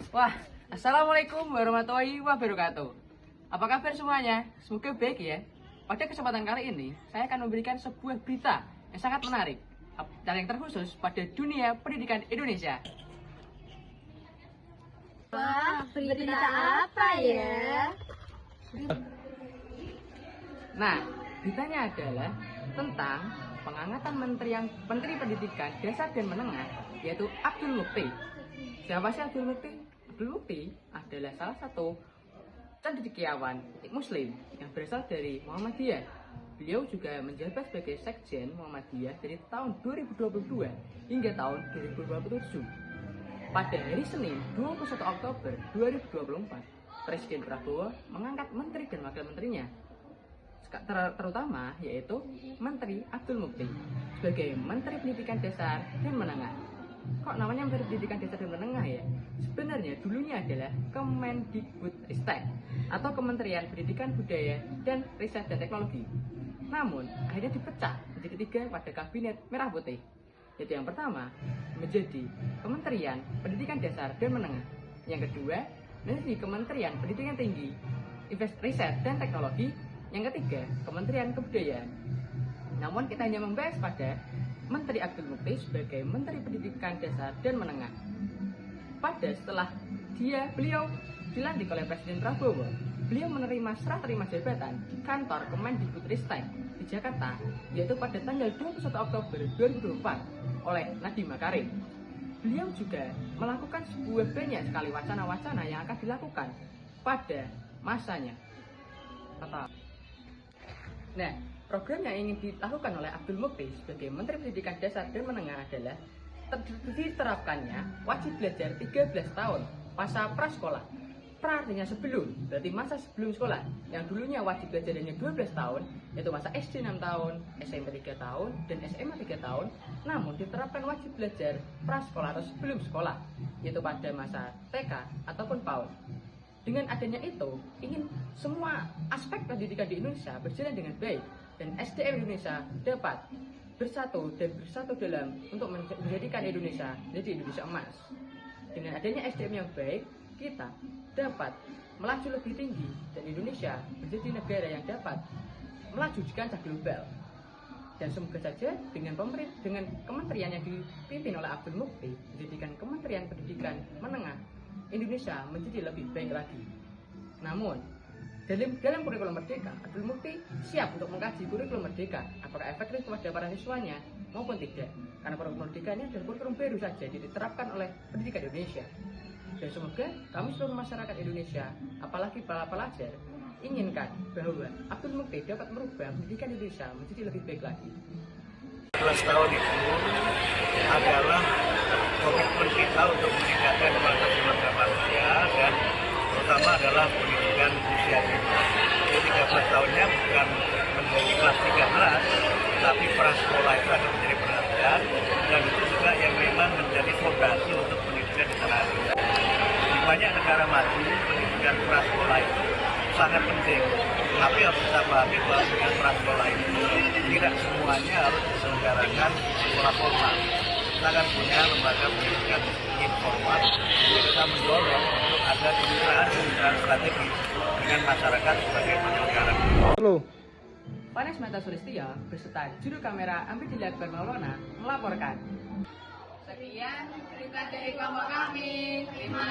Wah, assalamualaikum warahmatullahi wabarakatuh. Apa kabar semuanya? Semoga baik ya. Pada kesempatan kali ini, saya akan memberikan sebuah berita yang sangat menarik dan yang terkhusus pada dunia pendidikan Indonesia. Wah, berita apa ya? Nah, beritanya adalah tentang pengangkatan Menteri Pendidikan Dasar dan Menengah, yaitu Abdul Mukti. Siapa sih Abdul Mukti? Abdul Mukti adalah salah satu cendekiawan Muslim yang berasal dari Muhammadiyah. Beliau juga menjabat sebagai Sekjen Muhammadiyah dari tahun 2022 hingga tahun 2027. Pada hari Senin 21 Oktober 2024, Presiden Prabowo mengangkat menteri dan wakil menterinya, terutama yaitu Menteri Abdul Mukti sebagai Menteri Pendidikan Dasar dan Menengah. Kok namanya Menteri Pendidikan Dasar dan Menengah ya? Sebenarnya dulunya adalah Kemendikbudristek atau Kementerian Pendidikan Budaya dan Riset dan Teknologi. Namun akhirnya dipecah menjadi tiga pada Kabinet Merah Putih. Yaitu yang pertama menjadi Kementerian Pendidikan Dasar dan Menengah. Yang kedua menjadi Kementerian Pendidikan Tinggi, Riset dan Teknologi. Yang ketiga Kementerian Kebudayaan. Namun kita hanya membahas pada Menteri Abdul Mukti sebagai Menteri Pendidikan Dasar dan Menengah. Setelah beliau dilantik oleh Presiden Prabowo, beliau menerima serah terima jabatan kantor Kemendikbudristek di Jakarta, yaitu pada tanggal 21 Oktober 2024 oleh Nadiem Makarim. Beliau juga melakukan banyak sekali wacana-wacana yang akan dilakukan pada masanya. Nah, program yang ingin dilakukan oleh Abdul Mukti sebagai Menteri Pendidikan Dasar dan Menengah adalah diterapkannya wajib belajar 13 tahun masa prasekolah. Pra artinya sebelum, berarti masa sebelum sekolah. Yang dulunya wajib belajar hanya 12 tahun, yaitu masa SD 6 tahun, SMP 3 tahun, dan SMA 3 tahun. Namun diterapkan wajib belajar prasekolah atau sebelum sekolah, yaitu pada masa TK ataupun PAUD. Dengan adanya itu, ingin semua aspek pendidikan di Indonesia berjalan dengan baik dan SDM Indonesia dapat bersatu dalam untuk menjadikan Indonesia menjadi Indonesia emas. Dengan adanya SDM yang baik, kita dapat melaju lebih tinggi dan Indonesia menjadi negara yang dapat melaju di kancah global. Dan semoga saja dengan kementerian yang dipimpin oleh Abdul Mukti menjadikan Kementerian Pendidikan Menengah Indonesia menjadi lebih baik lagi. Namun dalam kurikulum Merdeka, Abdul Mukti siap untuk mengkaji kurikulum Merdeka apakah efektif kepada para siswanya maupun tidak. Karena kurikulum Merdeka ini adalah kurikulum baru saja diterapkan oleh pendidikan Indonesia. Dan semoga kami seluruh masyarakat Indonesia, apalagi para pelajar, inginkan bahwa Abdul Mukti dapat merubah pendidikan Indonesia menjadi lebih baik lagi. 12 tahun itu adalah komitmen kita untuk meningkatkan kualitas sumber daya manusia dan terutama adalah pendidikan usia dini. Jadi 13 tahunnya bukan menjadi kelas 13, tapi prasekolah itu akan menjadi perhatian dan itu juga yang memang menjadi fondasi untuk pendidikan di tanah air. Di banyak negara maju, pendidikan prasekolah itu sangat penting. Tapi harus kita pahami bahwa pendidikan prasekolah itu tidak semuanya harus diselenggarakan sekolah formal. Kita akan punya lembaga pendidikan informal yang kita mendorong untuk ada kemitraan strategis dengan masyarakat sebagai penyelenggara. Halo. Vanes Mata Sulistyo beserta juru kamera Ambidillah Akbar Maulana melaporkan. Sekian berita dari kelompok kami. Terima